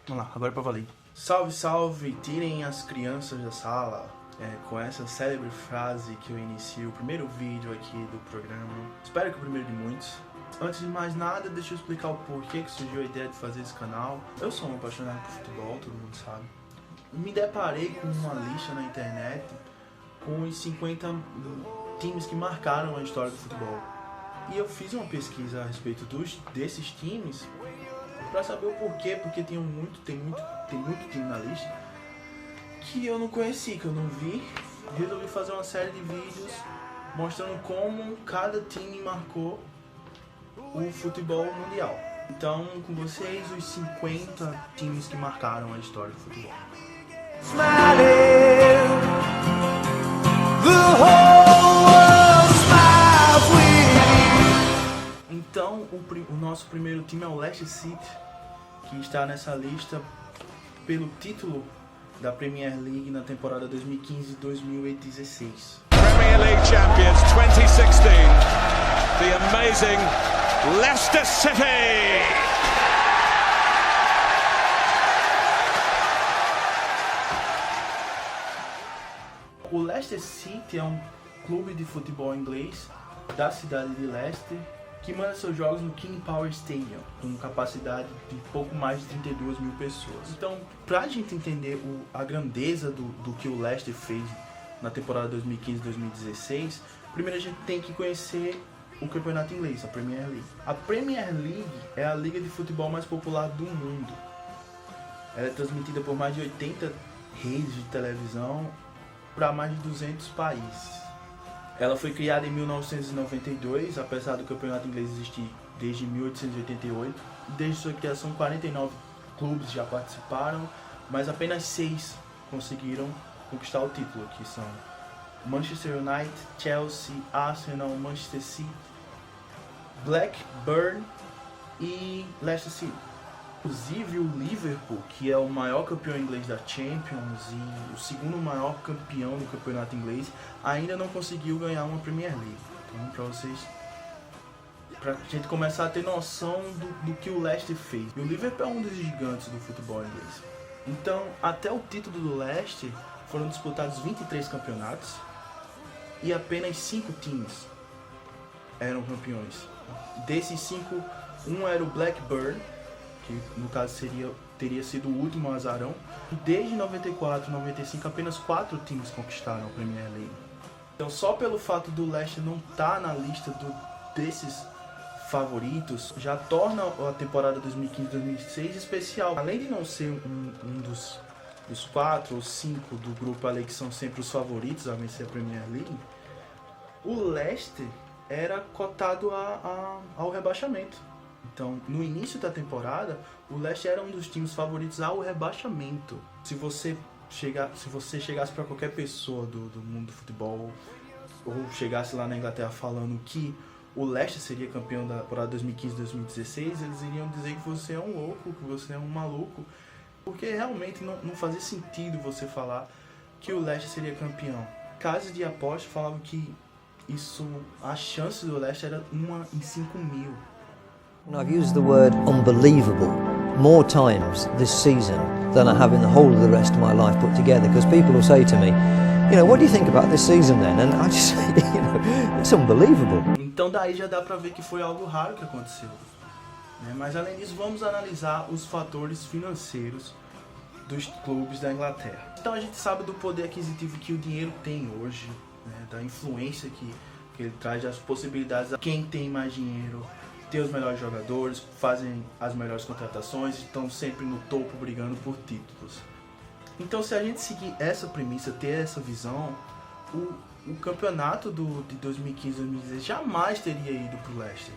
Vamos lá, agora pra valer. Salve, salve, tirem as crianças da sala. Com essa célebre frase que eu inicio o primeiro vídeo aqui do programa. Espero que o primeiro de muitos. Antes de mais nada, deixa eu explicar o porquê que surgiu a ideia de fazer esse canal. Eu sou um apaixonado por futebol, todo mundo sabe. Me deparei com uma lista na internet com os 50 times que marcaram a história do futebol. E eu fiz uma pesquisa a respeito desses times para saber o porquê, porque tem muito time na lista que eu não conheci, que eu não vi. Resolvi fazer uma série de vídeos mostrando como cada time marcou o futebol mundial. Então, com vocês, os 50 times que marcaram a história do futebol. Então, o nosso primeiro time é o Leicester City, que está nessa lista pelo título da Premier League na temporada 2015-2016. Premier League champions 2016, the amazing Leicester City! O Leicester City é um clube de futebol inglês da cidade de Leicester que manda seus jogos no King Power Stadium, com capacidade de pouco mais de 32 mil pessoas. Então, pra gente entender a grandeza do que o Leicester fez na temporada 2015-2016, primeiro a gente tem que conhecer o campeonato inglês, a Premier League. A Premier League é a liga de futebol mais popular do mundo. Ela é transmitida por mais de 80 redes de televisão para mais de 200 países. Ela foi criada em 1992, apesar do campeonato inglês existir desde 1888. Desde sua criação, 49 clubes já participaram, mas apenas 6 conseguiram conquistar o título, que são Manchester United, Chelsea, Arsenal, Manchester City, Blackburn e Leicester City. Inclusive o Liverpool, que é o maior campeão inglês da Champions e o segundo maior campeão do campeonato inglês, ainda não conseguiu ganhar uma Premier League. Então, pra gente começar a ter noção do que o Leicester fez. E o Liverpool é um dos gigantes do futebol inglês. Então, até o título do Leicester, foram disputados 23 campeonatos e apenas 5 times eram campeões. Desses 5, um era o Blackburn, que no caso teria sido o último azarão. E desde 94 e 95 apenas 4 times conquistaram a Premier League. Então só pelo fato do Leicester não estar na lista desses favoritos já torna a temporada 2015-2016 especial. Além de não ser um dos 4 ou 5 do grupo ali que são sempre os favoritos a vencer a Premier League, o Leicester era cotado ao rebaixamento. Então, no início da temporada, o Leicester era um dos times favoritos ao rebaixamento. Se você chegasse para qualquer pessoa do mundo do futebol, ou chegasse lá na Inglaterra falando que o Leicester seria campeão da temporada 2015-2016, eles iriam dizer que você é um louco, que você é um maluco, porque realmente não fazia sentido você falar que o Leicester seria campeão. Casas de aposta falavam que a chance do Leicester era 1 em 5.000. I've used the word unbelievable more times this season than I have in the whole of the rest of my life put together, because people will say to me, what do you think about this season then? And I just say, it's unbelievable. Então daí já dá pra ver que foi algo raro que aconteceu. Mas além disso, vamos analisar os fatores financeiros dos clubes da Inglaterra. Então a gente sabe do poder aquisitivo que o dinheiro tem hoje, da influência que ele traz, das possibilidades. Quem tem mais dinheiro ter os melhores jogadores, fazem as melhores contratações, estão sempre no topo brigando por títulos. Então, se a gente seguir essa premissa, ter essa visão, o campeonato de 2015-2016 jamais teria ido para o Leicester.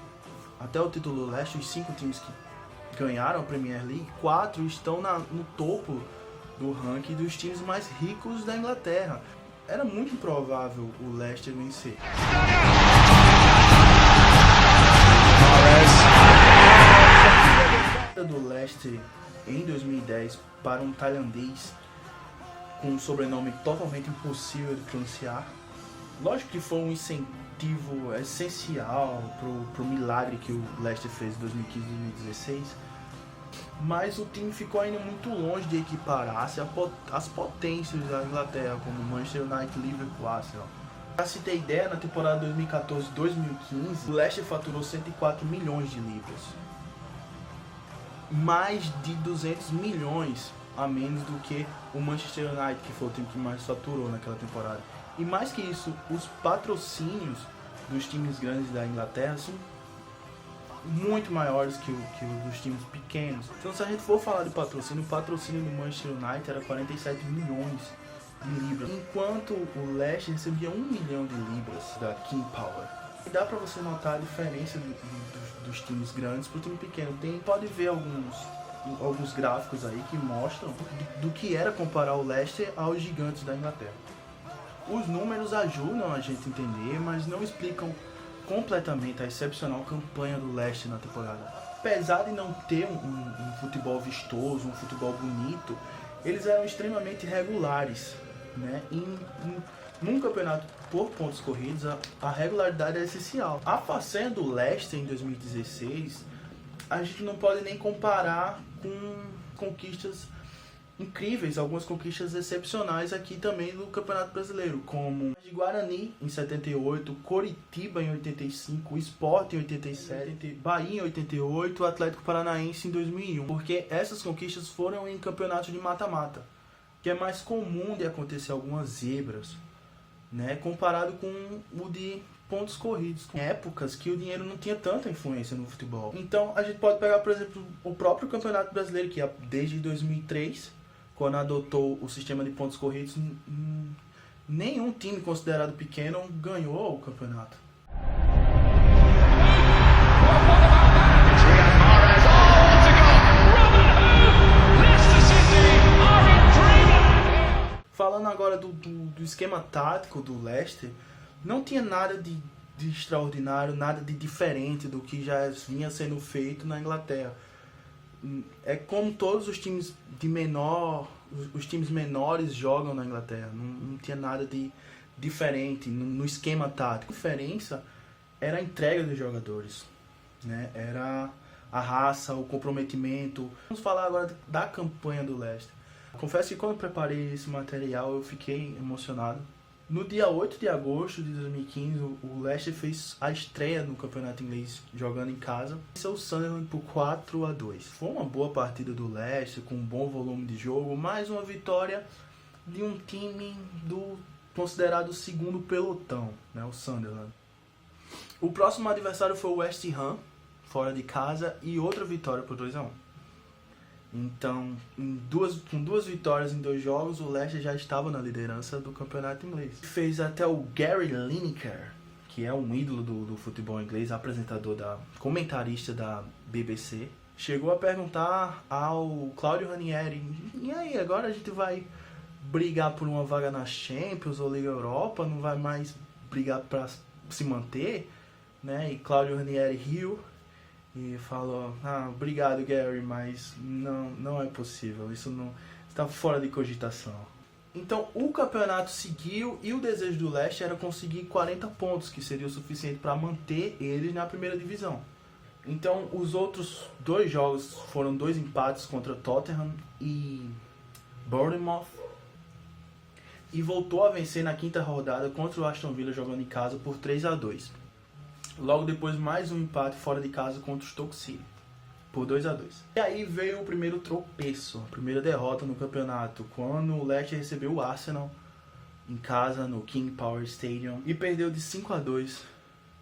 Até o título do Leicester, os 5 times que ganharam a Premier League, 4 estão no topo do ranking dos times mais ricos da Inglaterra. Era muito improvável o Leicester vencer. Do Leicester em 2010 para um tailandês com um sobrenome totalmente impossível de pronunciar. Lógico que foi um incentivo essencial pro milagre que o Leicester fez em 2015 e 2016, mas o time ficou ainda muito longe de equiparar-se às potências da Inglaterra, como Manchester United, Liverpool, Arsenal. Para se ter ideia, na temporada 2014-2015, o Leicester faturou 104 milhões de libras. Mais de 200 milhões a menos do que o Manchester United, que foi o time que mais faturou naquela temporada. E mais que isso, os patrocínios dos times grandes da Inglaterra são muito maiores que os dos times pequenos. Então, se a gente for falar de patrocínio, o patrocínio do Manchester United era 47 milhões de libras, enquanto o Leicester recebia 1 milhão de libras da King Power. E dá pra você notar a diferença dos times grandes pro time pequeno. Pode ver alguns gráficos aí que mostram do que era comparar o Leicester aos gigantes da Inglaterra. Os números ajudam a gente a entender, mas não explicam completamente a excepcional campanha do Leicester na temporada. Apesar de não ter um futebol vistoso, um futebol bonito, eles eram extremamente regulares, né? Num campeonato por pontos corridos, a regularidade é essencial. A façanha do Leicester em 2016, a gente não pode nem comparar com conquistas incríveis, algumas conquistas excepcionais aqui também do Campeonato Brasileiro, como de Guarani em 78, Coritiba em 85, Sport em 87, Bahia em 88, Atlético Paranaense em 2001, porque essas conquistas foram em campeonatos de mata-mata, que é mais comum de acontecer algumas zebras, né, comparado com o de pontos corridos, em épocas que o dinheiro não tinha tanta influência no futebol. Então a gente pode pegar, por exemplo, o próprio Campeonato Brasileiro, que desde 2003, quando adotou o sistema de pontos corridos, nenhum time considerado pequeno ganhou o campeonato. Falando agora do esquema tático do Leicester, não tinha nada de extraordinário, nada de diferente do que já vinha sendo feito na Inglaterra. É como todos os times os times menores jogam na Inglaterra. Não tinha nada de diferente no esquema tático. A diferença era a entrega dos jogadores, né? Era a raça, o comprometimento. Vamos falar agora da campanha do Leicester. Confesso que quando eu preparei esse material eu fiquei emocionado. No dia 8 de agosto de 2015, o Leicester fez a estreia no campeonato inglês jogando em casa. Venceu o Sunderland por 4-2. Foi uma boa partida do Leicester, com um bom volume de jogo, mais uma vitória de um time considerado segundo pelotão, né, o Sunderland. O próximo adversário foi o West Ham, fora de casa, e outra vitória por 2-1. Então, com duas vitórias em 2 jogos, o Leicester já estava na liderança do campeonato inglês. Fez até o Gary Lineker, que é um ídolo do futebol inglês, comentarista da BBC, chegou a perguntar ao Claudio Ranieri: e aí, agora a gente vai brigar por uma vaga na Champions ou Liga Europa? Não vai mais brigar para se manter? Né? E Claudio Ranieri riu e falou: obrigado, Gary, mas não é possível, isso não está fora de cogitação. Então o campeonato seguiu e o desejo do Leicester era conseguir 40 pontos, que seria o suficiente para manter eles na primeira divisão. Então os outros 2 jogos foram 2 empates contra Tottenham e Bournemouth, e voltou a vencer na 5ª rodada contra o Aston Villa jogando em casa por 3-2. Logo depois, mais um empate fora de casa contra o Stoke City, por 2-2. E aí veio o primeiro tropeço, a primeira derrota no campeonato, quando o Leicester recebeu o Arsenal em casa no King Power Stadium e perdeu de 5-2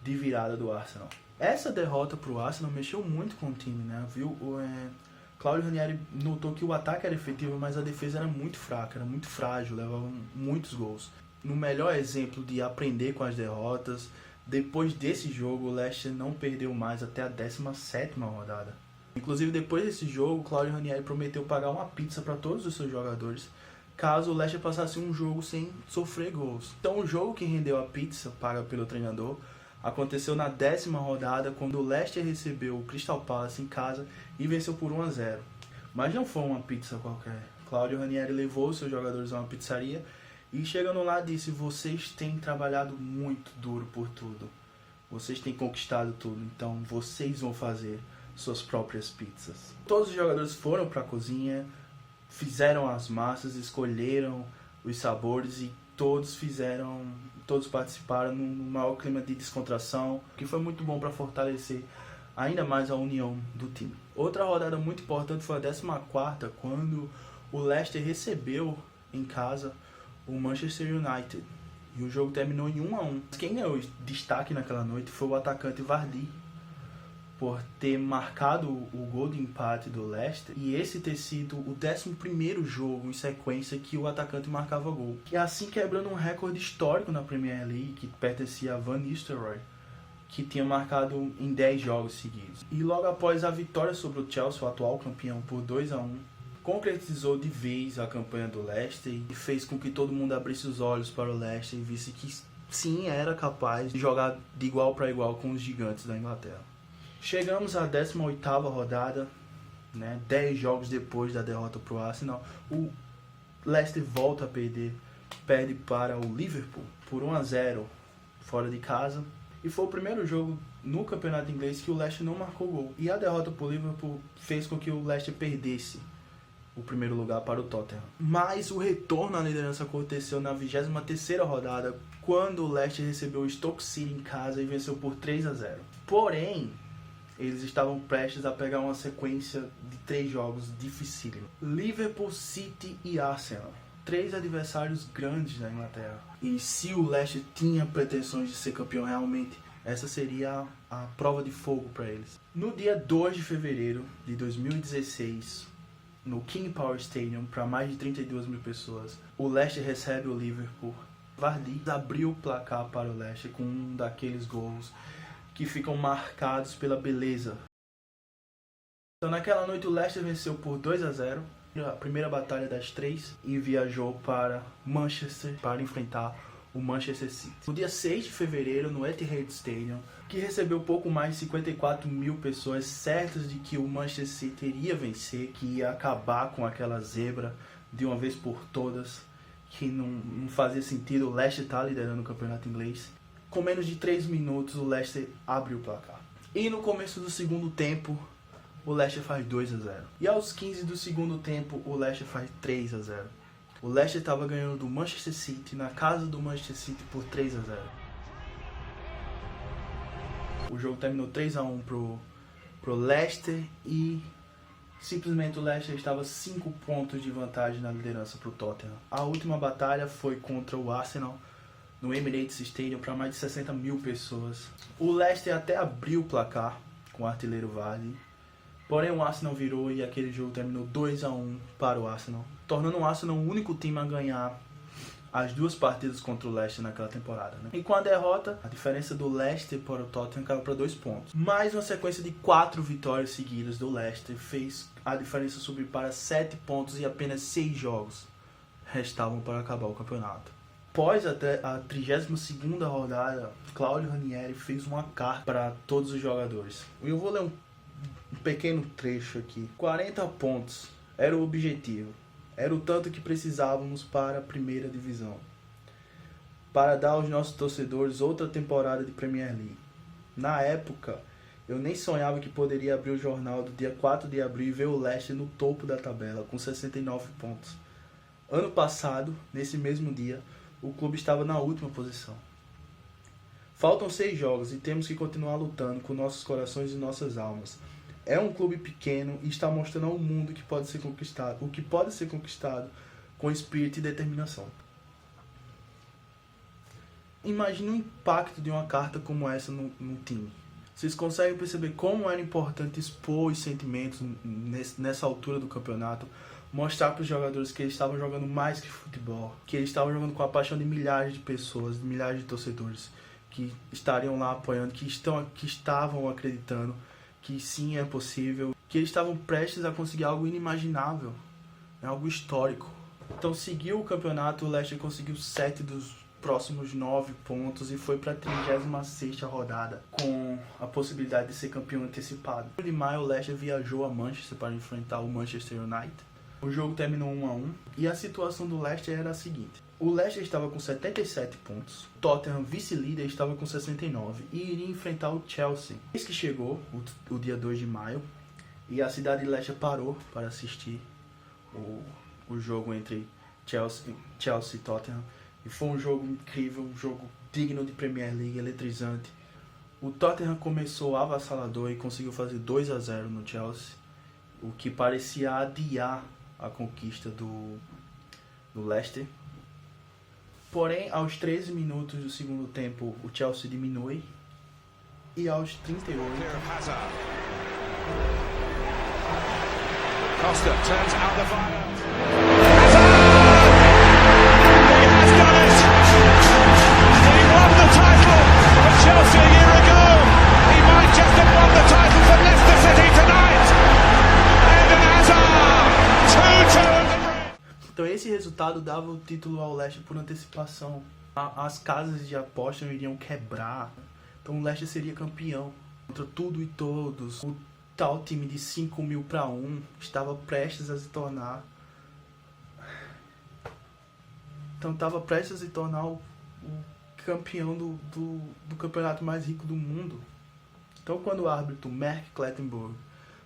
de virada do Arsenal. Essa derrota para o Arsenal mexeu muito com o time, né? Claudio Ranieri notou que o ataque era efetivo, mas a defesa era muito fraca, era muito frágil, levava muitos gols. No melhor exemplo de aprender com as derrotas, depois desse jogo, o Leicester não perdeu mais até a 17ª rodada. Inclusive, depois desse jogo, o Claudio Ranieri prometeu pagar uma pizza para todos os seus jogadores, caso o Leicester passasse um jogo sem sofrer gols. Então, o jogo que rendeu a pizza paga pelo treinador aconteceu na 10ª rodada, quando o Leicester recebeu o Crystal Palace em casa e venceu por 1-0. Mas não foi uma pizza qualquer. Claudio Ranieri levou os seus jogadores a uma pizzaria e chegando lá disse: vocês têm trabalhado muito duro por tudo. Vocês têm conquistado tudo, então vocês vão fazer suas próprias pizzas. Todos os jogadores foram para a cozinha, fizeram as massas, escolheram os sabores e todos participaram no maior clima de descontração, que foi muito bom para fortalecer ainda mais a união do time. Outra rodada muito importante foi a 14ª, quando o Leicester recebeu em casa o Manchester United. E o jogo terminou em 1-1. Quem ganhou destaque naquela noite foi o atacante Vardy, por ter marcado o gol de empate do Leicester, e esse ter sido o 11º jogo em sequência que o atacante marcava gol. E assim quebrando um recorde histórico na Premier League, que pertencia a Van Nistelrooy, que tinha marcado em 10 jogos seguidos. E logo após a vitória sobre o Chelsea, o atual campeão, por 2-1, concretizou de vez a campanha do Leicester e fez com que todo mundo abrisse os olhos para o Leicester e visse que sim, era capaz de jogar de igual para igual com os gigantes da Inglaterra. Chegamos à 18ª rodada, 10 jogos depois da derrota para o Arsenal. O Leicester volta a perder, perde para o Liverpool por 1-0 fora de casa. E foi o primeiro jogo no campeonato inglês que o Leicester não marcou gol. E a derrota para o Liverpool fez com que o Leicester perdesse o primeiro lugar para o Tottenham. Mas o retorno à liderança aconteceu na 23ª rodada, quando o Leicester recebeu o Stoke City em casa e venceu por 3-0. Porém, eles estavam prestes a pegar uma sequência de 3 jogos dificílimos. Liverpool, City e Arsenal. 3 adversários grandes da Inglaterra. E se o Leicester tinha pretensões de ser campeão realmente, essa seria a prova de fogo para eles. No dia 2 de fevereiro de 2016, no King Power Stadium, para mais de 32 mil pessoas, o Leicester recebe o Liverpool. Vardy abriu o placar para o Leicester com um daqueles gols que ficam marcados pela beleza. Então naquela noite o Leicester venceu por 2-0, a primeira batalha das 3, e viajou para Manchester para enfrentar o Manchester City. No dia 6 de fevereiro, no Etihad Stadium, que recebeu pouco mais de 54 mil pessoas certas de que o Manchester City iria vencer, que ia acabar com aquela zebra de uma vez por todas, que não fazia sentido o Leicester estar liderando o campeonato inglês. Com menos de 3 minutos, o Leicester abre o placar. E no começo do segundo tempo, o Leicester faz 2-0. E aos 15 do segundo tempo, o Leicester faz 3-0. O Leicester estava ganhando do Manchester City, na casa do Manchester City, por 3-0. O jogo terminou 3-1 pro Leicester e simplesmente o Leicester estava 5 pontos de vantagem na liderança pro Tottenham. A última batalha foi contra o Arsenal, no Emirates Stadium, para mais de 60 mil pessoas. O Leicester até abriu o placar com o artilheiro Vardy, porém o Arsenal virou e aquele jogo terminou 2-1 para o Arsenal, tornando o Arsenal o único time a ganhar as 2 partidas contra o Leicester naquela temporada. E com a derrota, a diferença do Leicester para o Tottenham caiu para 2 pontos. Mais uma sequência de 4 vitórias seguidas do Leicester fez a diferença subir para 7 pontos e apenas 6 jogos restavam para acabar o campeonato. Após a 32ª rodada, Claudio Ranieri fez uma carta para todos os jogadores. Eu vou ler um pequeno trecho aqui. 40 pontos era o objetivo. Era o tanto que precisávamos para a primeira divisão, para dar aos nossos torcedores outra temporada de Premier League. Na época, eu nem sonhava que poderia abrir o jornal do dia 4 de abril e ver o Leicester no topo da tabela, com 69 pontos. Ano passado, nesse mesmo dia, o clube estava na última posição. Faltam 6 jogos e temos que continuar lutando com nossos corações e nossas almas. É um clube pequeno e está mostrando ao mundo que pode ser conquistado, o que pode ser conquistado com espírito e determinação. Imagine o impacto de uma carta como essa no time. Vocês conseguem perceber como era importante expor os sentimentos nessa altura do campeonato, mostrar para os jogadores que eles estavam jogando mais que futebol, que eles estavam jogando com a paixão de milhares de pessoas, de milhares de torcedores que estariam lá apoiando, que estavam acreditando que sim, é possível, que eles estavam prestes a conseguir algo inimaginável, algo histórico. Então seguiu o campeonato, o Leicester conseguiu 7 dos próximos 9 pontos e foi para a 36ª rodada, com a possibilidade de ser campeão antecipado. Em maio, o Leicester viajou a Manchester para enfrentar o Manchester United. O jogo terminou 1-1 e a situação do Leicester era a seguinte: O Leicester estava com 77 pontos, o Tottenham, vice-líder, estava com 69 e iria enfrentar o Chelsea. Eis que chegou o dia 2 de maio e a cidade de Leicester parou para assistir o jogo entre Chelsea e Tottenham. E foi um jogo incrível, um jogo digno de Premier League, eletrizante. O Tottenham começou avassalador e conseguiu fazer 2-0 no Chelsea, o que parecia adiar a conquista do Leicester. Porém, aos 13 minutos do segundo tempo, o Chelsea diminui e aos 38... Costa turns out the fire. Chelsea a year ago, he might just have won the title for Leicester City tonight. Eden Hazard, 2-2. Então esse resultado dava o título ao Leicester por antecipação. As casas de aposta iriam quebrar. Então o Leicester seria campeão contra tudo e todos. O tal time de 5.000-1 estava prestes a se tornar. Então estava prestes a se tornar o campeão do campeonato mais rico do mundo. Então quando o árbitro Mark Clattenburg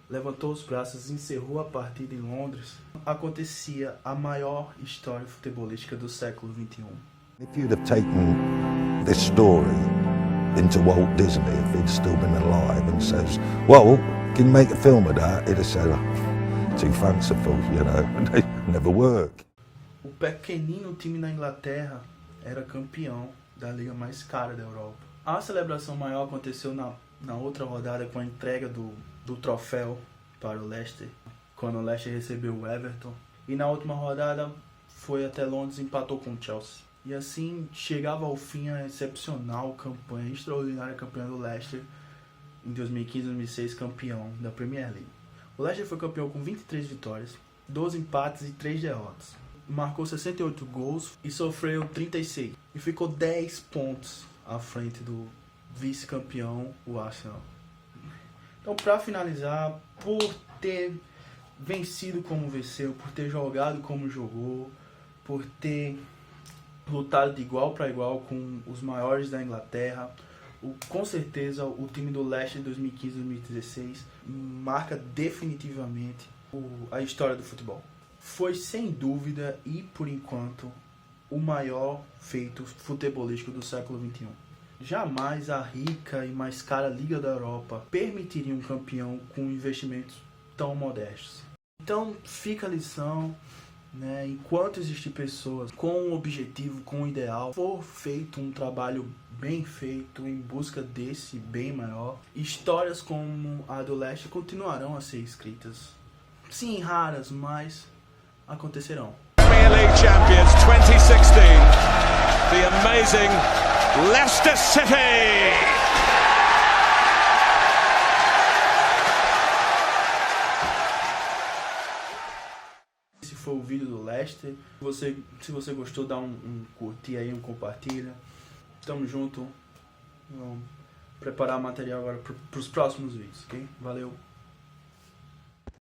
levantou os braços e encerrou a partida em Londres, acontecia a maior história futebolística do século XXI. If you'd have taken this story into Walt Disney, if he'd still been alive, and says, well, can you make a film of that? He'd have said, oh, too fanciful, you know, they never work. O pequenino time da Inglaterra era campeão da liga mais cara da Europa. A celebração maior aconteceu na outra rodada com a entrega do troféu para o Leicester, quando o Leicester recebeu o Everton. E na última rodada foi até Londres e empatou com o Chelsea. E assim chegava ao fim a excepcional campanha, extraordinária campanha do Leicester em 2015-2016, campeão da Premier League. O Leicester foi campeão com 23 vitórias, 12 empates e 3 derrotas. Marcou 68 gols e sofreu 36. E ficou 10 pontos à frente do vice-campeão, o Arsenal. Então, para finalizar, por ter vencido como venceu, por ter jogado como jogou, por ter lutado de igual para igual com os maiores da Inglaterra, com certeza o time do Leicester 2015-2016 marca definitivamente a história do futebol. Foi sem dúvida e por enquanto o maior feito futebolístico do século XXI. Jamais a rica e mais cara Liga da Europa permitiria um campeão com investimentos tão modestos. Então fica a lição, né? Enquanto existir pessoas com um objetivo, com um ideal, for feito um trabalho bem feito em busca desse bem maior, histórias como a do Leicester continuarão a ser escritas. Sim, raras, mas acontecerão. Premier League champions 2016, the amazing Leicester City. Esse foi o vídeo do Leicester. Se você gostou, dá um curtir aí, um compartilha. Tamo junto. Vamos preparar material agora para os próximos vídeos, ok? Valeu!